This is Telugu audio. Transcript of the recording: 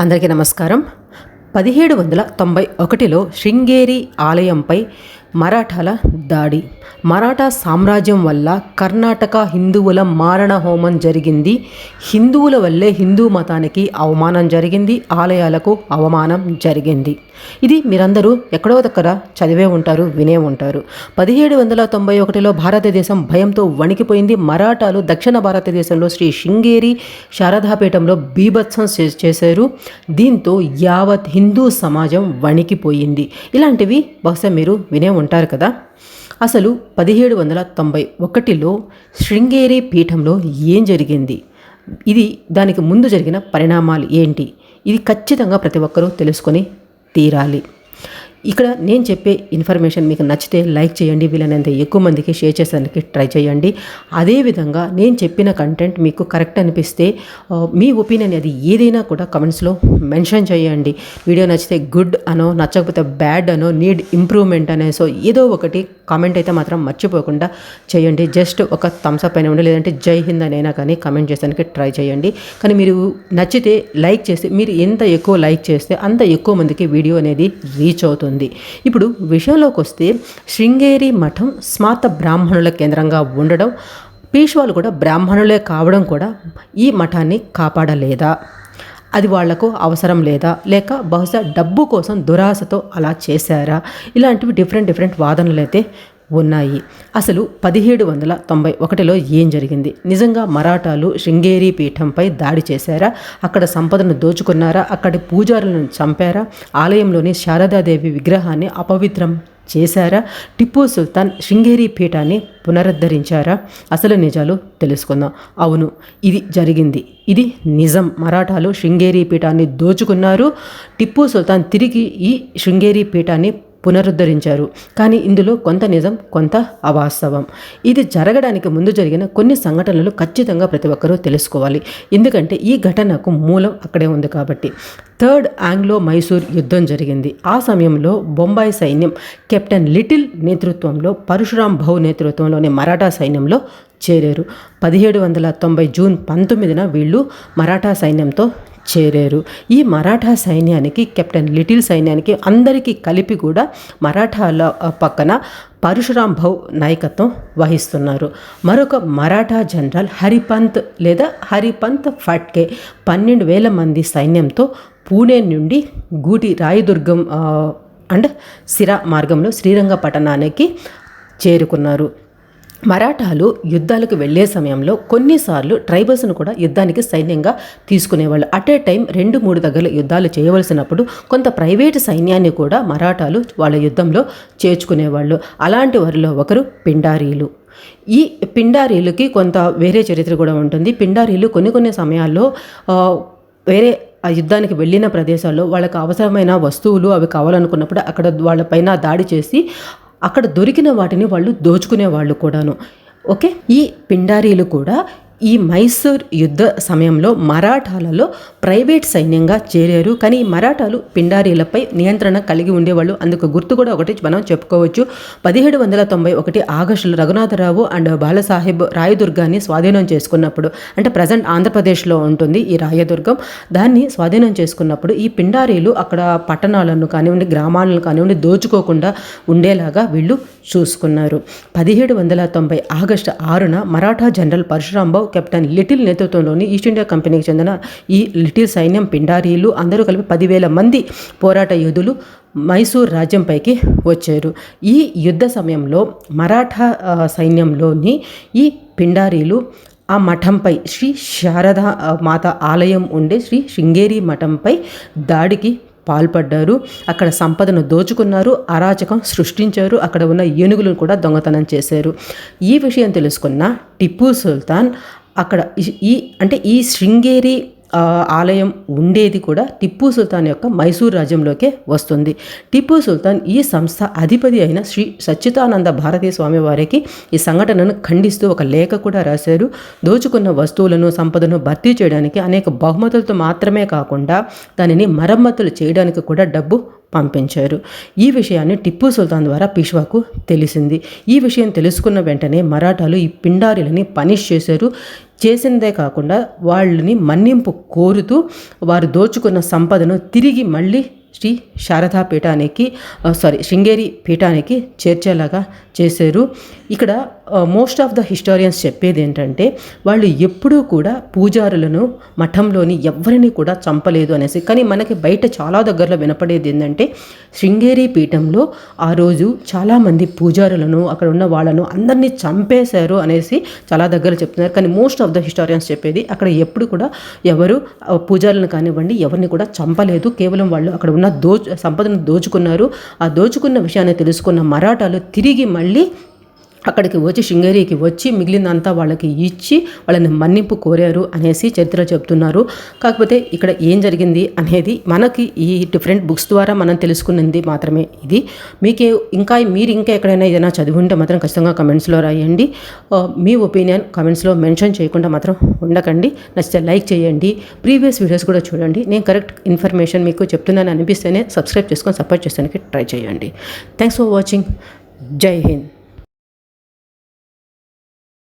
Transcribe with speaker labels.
Speaker 1: అందరికీ నమస్కారం. 1791లో శృంగేరి ఆలయంపై మరాఠాల దాడి. మరాఠా సామ్రాజ్యం వల్ల కర్ణాటక హిందువుల మారణ హోమం జరిగింది. హిందువుల వల్లే హిందూ మతానికి అవమానం జరిగింది, ఆలయాలకు అవమానం జరిగింది. ఇది మీరందరూ ఎక్కడో దగ్గర చదివే ఉంటారు, వినే ఉంటారు. 1791లో భారతదేశం భయంతో వణికిపోయింది. మరాఠాలు దక్షిణ భారతదేశంలో శ్రీ శృంగేరి శారదాపీఠంలో బీభత్సం చేశారు. దీంతో యావత్ హిందూ సమాజం వణికిపోయింది. ఇలాంటివి బహుశా మీరు వినే ఉంటారు కదా. అసలు 1791లో శృంగేరి పీఠంలో ఏం జరిగింది, ఇది దానికి ముందు జరిగిన పరిణామాలు ఏంటి, ఇది ఖచ్చితంగా ప్రతి ఒక్కరూ తెలుసుకొని తీరాలి. ఇక్కడ నేను చెప్పే ఇన్ఫర్మేషన్ మీకు నచ్చితే లైక్ చేయండి, వీలైనంత ఎక్కువ మందికి షేర్ చేసేందుకు ట్రై చేయండి. అదేవిధంగా నేను చెప్పిన కంటెంట్ మీకు కరెక్ట్ అనిపిస్తే మీ ఒపీనియన్ అది ఏదైనా కూడా కమెంట్స్లో మెన్షన్ చేయండి. వీడియో నచ్చితే గుడ్ అనో, నచ్చకపోతే బ్యాడ్ అనో, నీడ్ ఇంప్రూవ్మెంట్ అనేసో ఏదో ఒకటి కామెంట్ అయితే మాత్రం మర్చిపోకుండా చేయండి. జస్ట్ ఒక థమ్స్అప్ అయినా ఉండి, లేదంటే జై హింద్ అనైనా కానీ కామెంట్ చేసేందుకు ట్రై చేయండి. కానీ మీరు నచ్చితే లైక్ చేస్తే, మీరు ఎంత ఎక్కువ లైక్ చేస్తే అంత ఎక్కువ మందికి వీడియో అనేది రీచ్ అవుతుంది. ఇప్పుడు విషయంలోకి వస్తే, శృంగేరి మఠం స్మార్త బ్రాహ్మణుల కేంద్రంగా ఉండడం, పీష్వాలు కూడా బ్రాహ్మణులే కావడం కూడా ఈ మఠాన్ని కాపాడలేదా, అది వాళ్లకు అవసరం లేదా, లేక బహుశా డబ్బు కోసం దురాశతో అలా చేశారా, ఇలాంటివి డిఫరెంట్ వాదనలు అయితే ఉన్నాయి. అసలు 1791లో ఏం జరిగింది? నిజంగా మరాఠాలు శృంగేరి పీఠంపై దాడి చేశారా? అక్కడ సంపదను దోచుకున్నారా? అక్కడి పూజారులను చంపారా? ఆలయంలోని శారదాదేవి విగ్రహాన్ని అపవిత్రం చేశారా? టిప్పు సుల్తాన్ శృంగేరి పీఠాన్ని పునరుద్ధరించారా? అసలు నిజాలు తెలుసుకుందాం. అవును, ఇది జరిగింది, ఇది నిజం. మరాఠాలు శృంగేరి పీఠాన్ని దోచుకున్నారు. టిప్పు సుల్తాన్ తిరిగి ఈ శృంగేరి పీఠాన్ని పునరుద్ధరించారు. కానీ ఇందులో కొంత నిజం, కొంత అవాస్తవం. ఇది జరగడానికి ముందు జరిగిన కొన్ని సంఘటనలు ఖచ్చితంగా ప్రతి ఒక్కరూ తెలుసుకోవాలి. ఎందుకంటే ఈ ఘటనకు మూలం అక్కడే ఉంది కాబట్టి. థర్డ్ ఆంగ్లో మైసూర్ యుద్ధం జరిగింది. ఆ సమయంలో బొంబాయి సైన్యం కెప్టెన్ లిటిల్ నేతృత్వంలో పరశురాం భౌ నేతృత్వంలోని మరాఠా సైన్యంలో చేరారు. 1790 జూన్ 19న వీళ్ళు మరాఠా సైన్యంతో చేరారు. ఈ మరాఠా సైన్యానికి, కెప్టెన్ లిటిల్ సైన్యానికి అందరికీ కలిపి కూడా మరాఠాల పక్కన పరశురాం భౌ నాయకత్వం వహిస్తున్నారు. మరొక మరాఠా జనరల్ హరిపంత్ ఫట్కే 12,000 మంది సైన్యంతో పూణే నుండి గూటి రాయదుర్గం అండ్ సిరా మార్గంలో శ్రీరంగపట్టణానికి చేరుకున్నారు. మరాఠాలు యుద్ధాలకు వెళ్లే సమయంలో కొన్నిసార్లు ట్రైబల్స్ను కూడా యుద్ధానికి సైన్యంగా తీసుకునేవాళ్ళు. అట్ ఏ టైం 2-3 దగ్గర యుద్ధాలు చేయవలసినప్పుడు కొంత ప్రైవేటు సైన్యాన్ని కూడా మరాఠాలు వాళ్ళ యుద్ధంలో చేర్చుకునేవాళ్ళు. అలాంటి వారిలో ఒకరు పిండారీలు. ఈ పిండారీలకి కొంత వేరే చరిత్ర కూడా ఉంటుంది. పిండారీలు కొన్ని సమయాల్లో వేరే ఆ యుద్ధానికి వెళ్ళిన ప్రదేశాల్లో వాళ్ళకి అవసరమైన వస్తువులు అవి కావాలనుకున్నప్పుడు అక్కడ వాళ్ళపైన దాడి చేసి అక్కడ దొరికిన వాటిని వాళ్ళు దోచుకునేవాళ్ళు కూడాను. ఓకే, ఈ పిండారీలు కూడా ఈ మైసూర్ యుద్ధ సమయంలో మరాఠాలలో ప్రైవేట్ సైన్యంగా చేరారు. కానీ ఈ మరాఠాలు పిండారీలపై నియంత్రణ కలిగి ఉండేవాళ్ళు. అందుకు గుర్తు కూడా ఒకటి మనం చెప్పుకోవచ్చు. 1791 ఆగస్టులో రఘునాథరావు అండ్ బాలసాహెబ్ రాయదుర్గాన్ని స్వాధీనం చేసుకున్నప్పుడు, అంటే ప్రజెంట్ ఆంధ్రప్రదేశ్లో ఉంటుంది ఈ రాయదుర్గం, దాన్ని స్వాధీనం చేసుకున్నప్పుడు ఈ పిండారీలు అక్కడ పట్టణాలను కానివ్వండి, గ్రామాలను కానివ్వండి దోచుకోకుండా ఉండేలాగా వీళ్ళు చూసుకున్నారు. 1790 ఆగస్టు 6న Maratha general Parashuram Bhau, captain Little నేతృత్వంలోని ఈస్ట్ ఇండియా కంపెనీకి చెందిన ఈ లిటిల్ సైన్యం, పిండారీలు అందరూ కలిపి 10,000 మంది పోరాట యోధులు మైసూర్ రాజ్యంపైకి వచ్చారు. ఈ యుద్ధ సమయంలో మరాఠా సైన్యంలోని ఈ పిండారీలు ఆ మఠంపై, శ్రీ శారదా మాత ఆలయం ఉండే శ్రీ శృంగేరి మఠంపై దాడికి పాల్పడ్డారు. అక్కడ సంపదను దోచుకున్నారు, అరాచకం సృష్టించారు, అక్కడ ఉన్న ఏనుగులను కూడా దొంగతనం చేశారు. ఈ విషయం తెలుసుకున్న టిప్పు సుల్తాన్ అక్కడ ఈ శృంగేరి ఆలయం ఉండేది కూడా టిప్పు సుల్తాన్ యొక్క మైసూర్ రాజ్యంలోకే వస్తుంది. టిప్పు సుల్తాన్ ఈ సంస్థ అధిపతి అయిన శ్రీ సచ్చిదానంద భారతీ స్వామి వారికి ఈ సంఘటనను ఖండిస్తూ ఒక లేఖ కూడా రాశారు. దోచుకున్న వస్తువులను, సంపదను భర్తీ చేయడానికి అనేక బహుమతులతో మాత్రమే కాకుండా దానిని మరమ్మతులు చేయడానికి కూడా డబ్బు పంపించారు. ఈ విషయాన్ని టిప్పు సుల్తాన్ ద్వారా పీష్వాకు తెలిసింది. ఈ విషయం తెలుసుకున్న వెంటనే మరాఠాలు ఈ పిండారీలని పనిష్ చేశారు. చేసిందే కాకుండా వాళ్ళని మన్నింపు కోరుతూ వారు దోచుకున్న సంపదను తిరిగి మళ్ళీ శ్రీ శారదా పీఠానికి శృంగేరి పీఠానికి చేర్చేలాగా చేశారు. ఇక్కడ మోస్ట్ ఆఫ్ ద హిస్టారియన్స్ చెప్పేది ఏంటంటే వాళ్ళు ఎప్పుడూ కూడా పూజారులను మఠంలోని ఎవరిని కూడా చంపలేదు అనేసి. కానీ మనకి బయట చాలా దగ్గరలో వినపడేది ఏంటంటే శృంగేరి పీఠంలో ఆ రోజు చాలామంది పూజారులను అక్కడ ఉన్న వాళ్ళను అందరినీ చంపేశారు అనేసి చాలా దగ్గర చెప్తున్నారు. కానీ మోస్ట్ ఆఫ్ ద హిస్టారియన్స్ చెప్పేది అక్కడ ఎప్పుడు కూడా ఎవరు పూజారులను కానివ్వండి ఎవరిని కూడా చంపలేదు. కేవలం వాళ్ళు అక్కడ ఉన్న సంపదను దోచుకున్నారు. ఆ దోచుకున్న విషయాన్ని తెలుసుకున్న మరాఠాలు తిరిగి మళ్ళీ అక్కడికి వచ్చి శృంగేరికి వచ్చి మిగిలినంతా వాళ్ళకి ఇచ్చి వాళ్ళని మన్నింపు కోరారు అనేసి చరిత్రలో చెప్తున్నారు. కాకపోతే ఇక్కడ ఏం జరిగింది అనేది మనకి ఈ డిఫరెంట్ బుక్స్ ద్వారా మనం తెలుసుకున్నది మాత్రమే ఇది. మీరు ఇంకా ఎక్కడైనా ఏదైనా చదివి ఉంటే మాత్రం ఖచ్చితంగా కమెంట్స్లో రాయండి. మీ ఒపీనియన్ కమెంట్స్లో మెన్షన్ చేయకుండా మాత్రం ఉండకండి. నచ్చితే లైక్ చేయండి. ప్రీవియస్ వీడియోస్ కూడా చూడండి. నేను కరెక్ట్ ఇన్ఫర్మేషన్ మీకు చెప్తున్నాను అనిపిస్తేనే సబ్స్క్రైబ్ చేసుకొని సపోర్ట్ చేస్తానికి ట్రై చేయండి. Thanks for watching. జై హింద్.